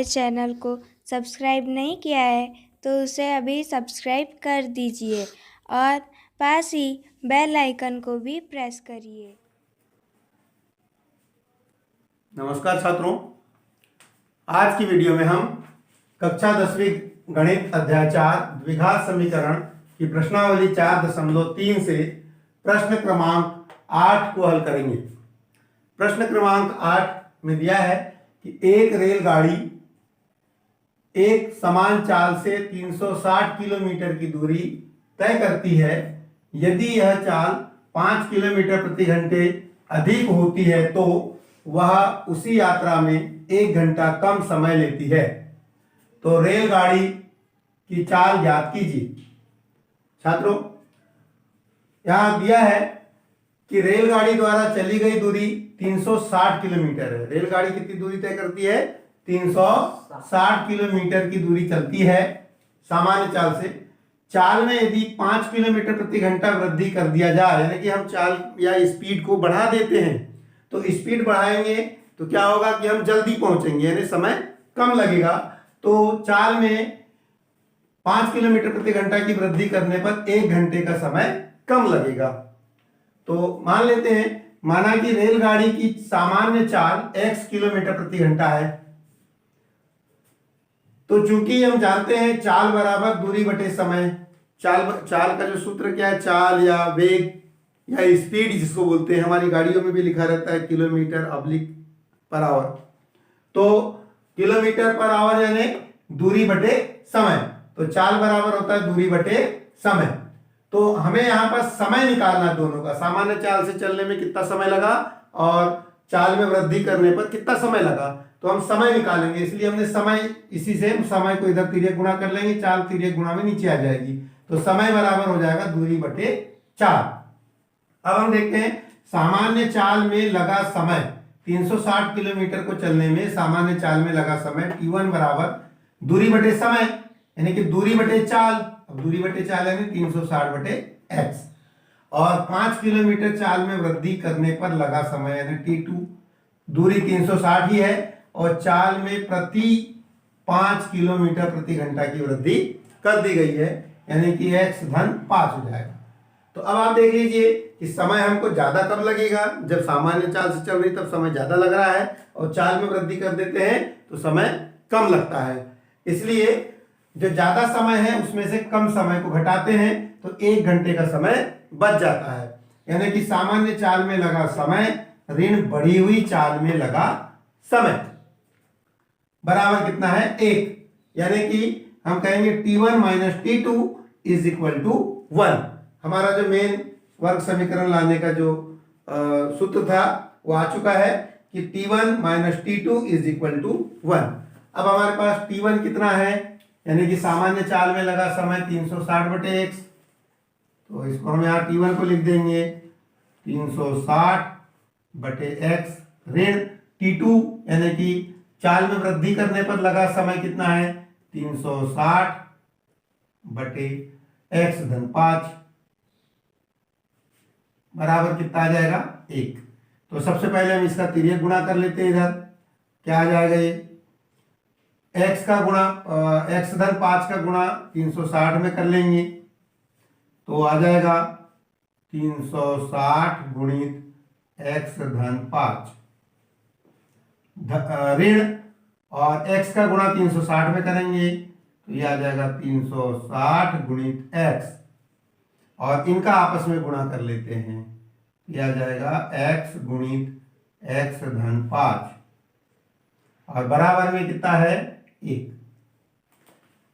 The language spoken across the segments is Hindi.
चैनल को सब्सक्राइब नहीं किया है तो उसे अभी सब्सक्राइब कर दीजिए और पास ही बेल आइकन को भी प्रेस करिए। नमस्कार छात्रों, आज की वीडियो में हम कक्षा 10वीं गणित अध्याय 4 द्विघात समीकरण की प्रश्नावली 4.3 से प्रश्न क्रमांक 8 को हल करेंगे। प्रश्न क्रमांक 8 में दिया है कि एक रेलगाड़ी एक समान चाल से 360 किलोमीटर की दूरी तय करती है। यदि यह चाल 5 किलोमीटर प्रति घंटे अधिक होती है तो वह उसी यात्रा में 1 घंटा कम समय लेती है। तो रेलगाड़ी की चाल ज्ञात कीजिए। छात्रों, यहां दिया है कि रेलगाड़ी द्वारा चली गई दूरी 360 किलोमीटर है। रेलगाड़ी कितनी दूरी तय करती है? 360 किलोमीटर की दूरी चलती है सामान्य चाल से। चाल में यदि 5 किलोमीटर प्रति घंटा वृद्धि कर दिया जाए, यानी कि हम चाल या स्पीड को बढ़ा देते हैं, तो स्पीड बढ़ाएंगे तो क्या होगा कि हम जल्दी पहुंचेंगे, यानी समय कम लगेगा। तो चाल में 5 किलोमीटर प्रति घंटा की वृद्धि करने पर 1 घंटे का समय कम लगेगा। तो मान लेते हैं, माना कि रेलगाड़ी की सामान्य चाल x किलोमीटर प्रति घंटा है। तो चूंकि हम जानते हैं चाल बराबर दूरी बटे समय, चाल का जो सूत्र क्या है, चाल या वेग या स्पीड जिसको बोलते हैं, हमारी गाड़ियों में भी लिखा रहता है किलोमीटर/आवर। तो किलोमीटर/आवर यानी दूरी बटे समय। तो चाल बराबर होता है दूरी बटे समय। तो हमें यहाँ पर समय निकालना दोनों का, सामान्य चाल से चलने में कितना समय लगा और चाल में वृद्धि करने पर कितना समय लगा। तो हम समय निकालेंगे, इसलिए हमने समय, इसी से समय को इधर तिर्यक गुणा कर लेंगे, चाल तिर्यक गुणा में नीचे आ जाएगी। तो समय बराबर हो जाएगा दूरी बटे चाल। अब हम देखते हैं सामान्य चाल में लगा समय, 360 किलोमीटर को चलने में सामान्य चाल में लगा समय t1 बराबर दूरी बटे समय, यानी कि दूरी बटे चाल। अब दूरी बटे चाल यानी 360 बटे x, और 5 किलोमीटर चाल में वृद्धि करने पर लगा समय यानी t2। दूरी 360 ही है और चाल में प्रति 5 किलोमीटर प्रति घंटा की वृद्धि कर दी गई है, यानी कि x धन 5 हो जाएगा। तो अब आप देख लीजिए कि समय हमको ज्यादा कब लगेगा, जब सामान्य चाल से चल रही तब समय ज्यादा लग रहा है, और चाल में वृद्धि कर देते हैं तो समय कम लगता है। इसलिए जो ज्यादा समय है उसमें से कम समय को घटाते हैं तो 1 घंटे का समय बच जाता है। यानी कि सामान्य चाल में लगा समय ऋण बढ़ी हुई चाल में लगा समय बराबर कितना है? 1। यानी कि हम कहेंगे t1 minus t2 is equal to 1। हमारा जो मेन वर्ग समीकरण लाने का जो सूत्र था वो आ चुका है कि t1 minus t2 is equal to 1। अब हमारे पास t1 कितना है, यानी कि सामान्य चाल में लगा समय 360 बटे x। तो इसको हम यहाँ t1 को लिख देंगे 360 बटे x ऋण t2, यानी कि चाल में वृद्धि करने पर लगा समय कितना है? 360 बटे x धन 5 बराबर कितना आ जाएगा? 1। तो सबसे पहले हम इसका तिर्यक गुणा कर लेते हैं। इधर क्या आ जाएगा? ये x का गुणा x धन 5 का गुणा 360 में कर लेंगे तो आ जाएगा 360 गुणित x धन 5 ऋण, और x का गुणा 360 में करेंगे तो ये आ जाएगा 360 गुणित x, और इनका आपस में गुणा कर लेते हैं, यह आ जाएगा x गुणित x धन 5, और बराबर में कितना है? 1।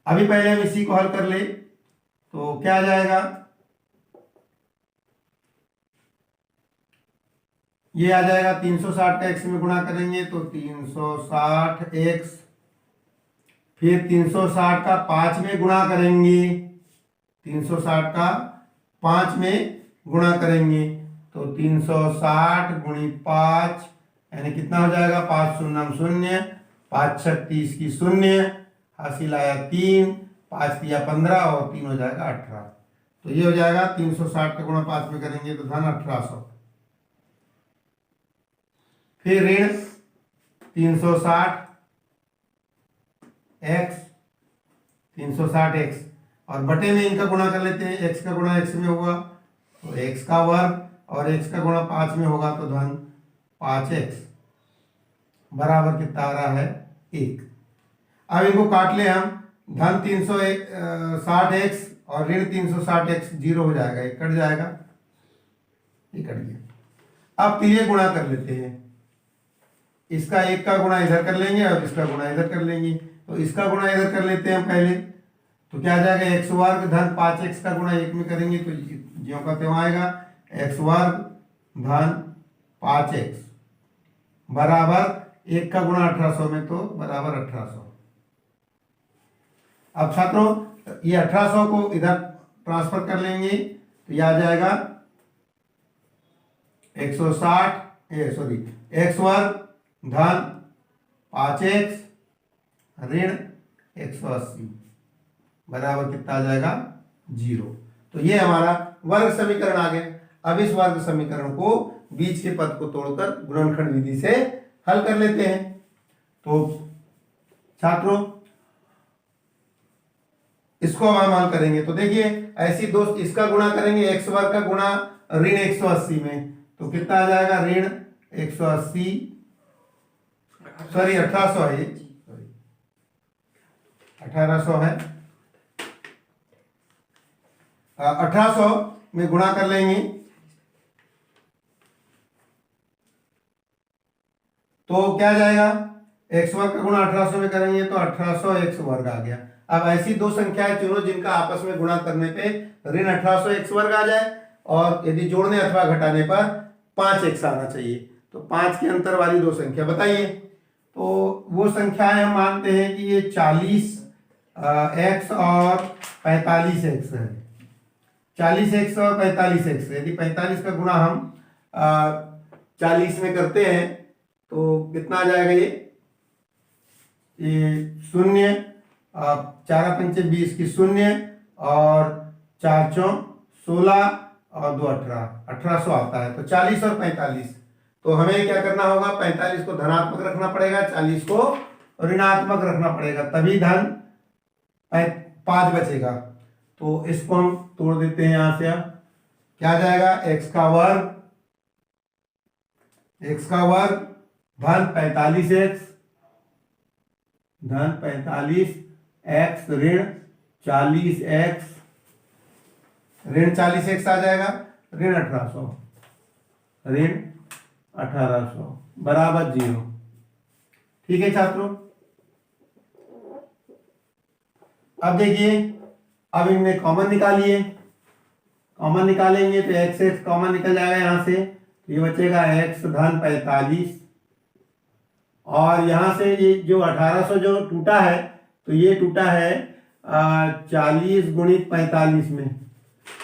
अभी पहले हम इसी को हल कर ले तो क्या आ जाएगा? ये आ जाएगा 360 का x में गुणा करेंगे तो 360x, फिर 360 का 5 में गुणा करेंगे, 360 का 5 में गुणा करेंगे तो 360 गुणित 5 यानी कितना हो जाएगा? 5 शून्य 0, 5 6 30 की 0, हासिल आया 3, 5 दिया 15 और 3 हो जाएगा 18। तो ये हो जाएगा 360 का गुणा 5 में करेंगे तो धन 1800। फिर ऋण 360 एक्स 360 एक्स, और बटे में इनका गुणा कर लेते हैं, एक्स का गुणा एक्स में होगा तो एक्स का वर्ग, और एक्स का गुणा 5 में होगा तो धन 5x बराबर कितना आ रहा है 1। अब इनको काट ले हम, धन 360x और ऋण 360x 0 हो जाएगा, ये कट जाएगा, ये कट गया। अब ये गुणा कर लेते हैं, इसका एक का गुणा इधर कर लेंगे और इसका गुणा इधर कर लेंगे, तो इसका गुणा इधर कर लेते हैं पहले, तो क्या आ जाएगा एक्स वर्ग धन 5x का गुणा 1 में करेंगे तो ज्यों का त्यों आएगा, एक्स वर्ग धन 5x बराबर 1 का गुणा 1800 में तो बराबर 1800। अब छात्रों ये 1800 को इधर ट्रांसफर कर लेंगे तो ये आ जाएगा 160 एक्स वर्ग धन 5x ऋण 180 बराबर कितना आ जाएगा 0। तो ये हमारा वर्ग समीकरण आ गया। अब इस वर्ग समीकरण को बीच के पद को तोड़कर गुणनखंड विधि से हल कर लेते हैं। तो छात्रों इसको हम हल करेंगे तो देखिए ऐसी दोस्त, इसका गुणा करेंगे एक्स वर्ग का गुणा ऋण 180 में तो कितना आ जाएगा ऋण 180 सॉरी 1800 है, ये 1800 है, 1800 में गुणा कर लेंगे तो क्या जाएगा, एक्स वर्ग का गुणा 1800 में करेंगे तो 1800 एक्स वर्ग आ गया। अब ऐसी दो संख्याएं चुनो जिनका आपस में गुणा करने पे ऋण 1800 एक्स वर्ग आ जाए और यदि जोड़ने अथवा घटाने पर 5x आना चाहिए। तो 5 के अंतर वाली दो संख्या बताइए। तो वो संख्याएं हम मानते हैं कि ये 40x और 45x है, 40x और 45x। यदि 45 का गुणा हम 40 में करते हैं तो कितना आ जाएगा, ये 0, 4 पंचे 20 की 0 और 4 चौं 16 और 2 18, 1800 आता है। तो 40 और 45, तो हमें क्या करना होगा, 45 को धनात्मक रखना पड़ेगा, 40 को ऋणात्मक रखना पड़ेगा, तभी धन 5 बचेगा। तो इसको हम तोड़ देते हैं यहां से। अब क्या जाएगा, x का वर्ग धन 45x धन 45x ऋण 40x आ जाएगा, ऋण 1800 बराबर 0। ठीक है छात्रों, अब देखिए, अब इनमें कॉमन निकालिए, कॉमन निकालेंगे तो x कॉमन निकल जाएगा यहां से, तो ये बचेगा x धन 45 और यहां से ये जो 1800 जो टूटा है तो ये टूटा है 40 गुणित 45 में,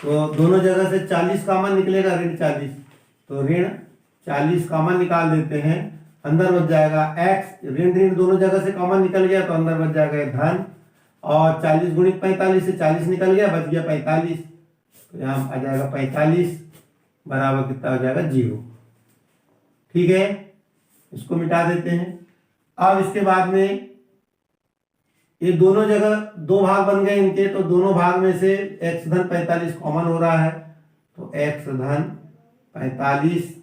तो दोनों जगह से 40 कॉमन निकलेगा, ऋण 40, तो ऋण 40 कॉमन निकाल देते हैं, अंदर बच जाएगा x, ऋण दोनों जगह से कॉमन निकल गया तो अंदर बच जाएगा धन, और 40 गुणित 45 से 40 निकल गया, बच गया 45, तो यहाँ आ जाएगा 45 बराबर कितना हो जाएगा 0। ठीक है, इसको मिटा देते हैं। अब इसके बाद में ये दोनों जगह दो भाग बन गए इनके, तो दोनों भाग में से x धन 45 कॉमन हो रहा है, तो x धन 45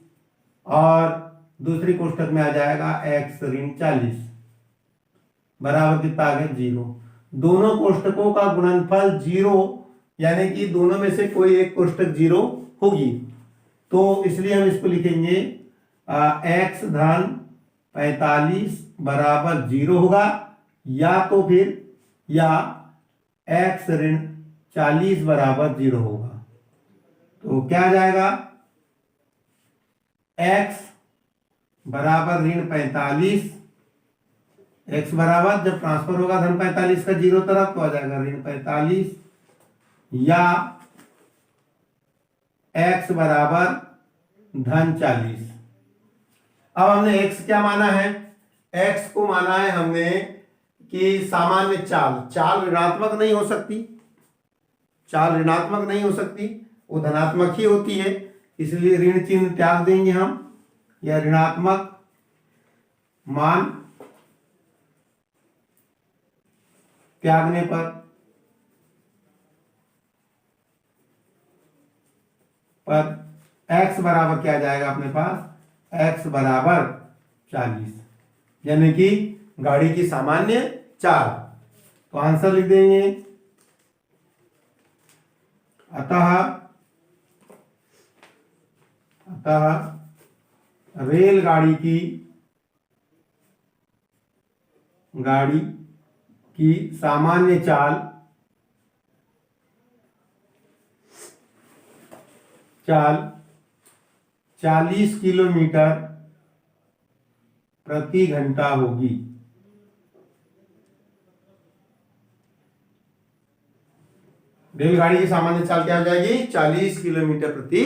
और दूसरी कोष्टक में आ जाएगा x ऋण 40 बराबर कितना आ गया 0। दोनों कोष्टकों का गुणनफल 0, यानी कि दोनों में से कोई एक कोष्टक 0 होगी, तो इसलिए हम इसको लिखेंगे x धन 45 बराबर 0 होगा, या तो फिर या x ऋण 40 बराबर 0 होगा। तो क्या आ जाएगा, x बराबर ऋण 45, x बराबर जब ट्रांसफर होगा धन 45 का 0 तरफ तो आ जाएगा ऋण 45, या x बराबर धन 40। अब हमने x क्या माना है, x को माना है हमने कि सामान्य चाल ऋणात्मक नहीं हो सकती, चाल ऋणात्मक नहीं हो सकती, वो धनात्मक ही होती है, इसलिए ऋण चिन्ह त्याग देंगे हम, या ऋणात्मक मान त्यागने पर x बराबर क्या आ जाएगा अपने पास, x बराबर 40, यानी कि गाड़ी की सामान्य चाल। तो आंसर लिख देंगे, अतः रेलगाड़ी की सामान्य चाल 40 किलोमीटर प्रति घंटा होगी। रेलगाड़ी की सामान्य चाल क्या हो जाएगी, 40 किलोमीटर प्रति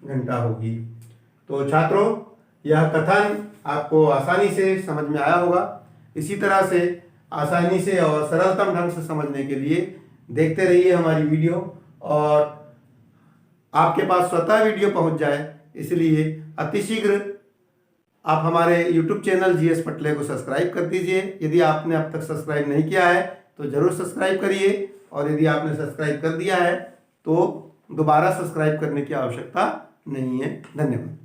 घंटा होगी। तो छात्रों, यह कथन आपको आसानी से समझ में आया होगा। इसी तरह से आसानी से और सरलतम ढंग से समझने के लिए देखते रहिए हमारी वीडियो, और आपके पास स्वतः वीडियो पहुंच जाए इसलिए अतिशीघ्र आप हमारे YouTube चैनल GS पटले को सब्सक्राइब कर दीजिए। यदि आपने अब तक सब्सक्राइब नहीं किया है तो जरूर सब्सक्राइब करिए, और यदि आपने सब्सक्राइब कर दिया है तो दोबारा सब्सक्राइब करने की आवश्यकता नहीं है। धन्यवाद।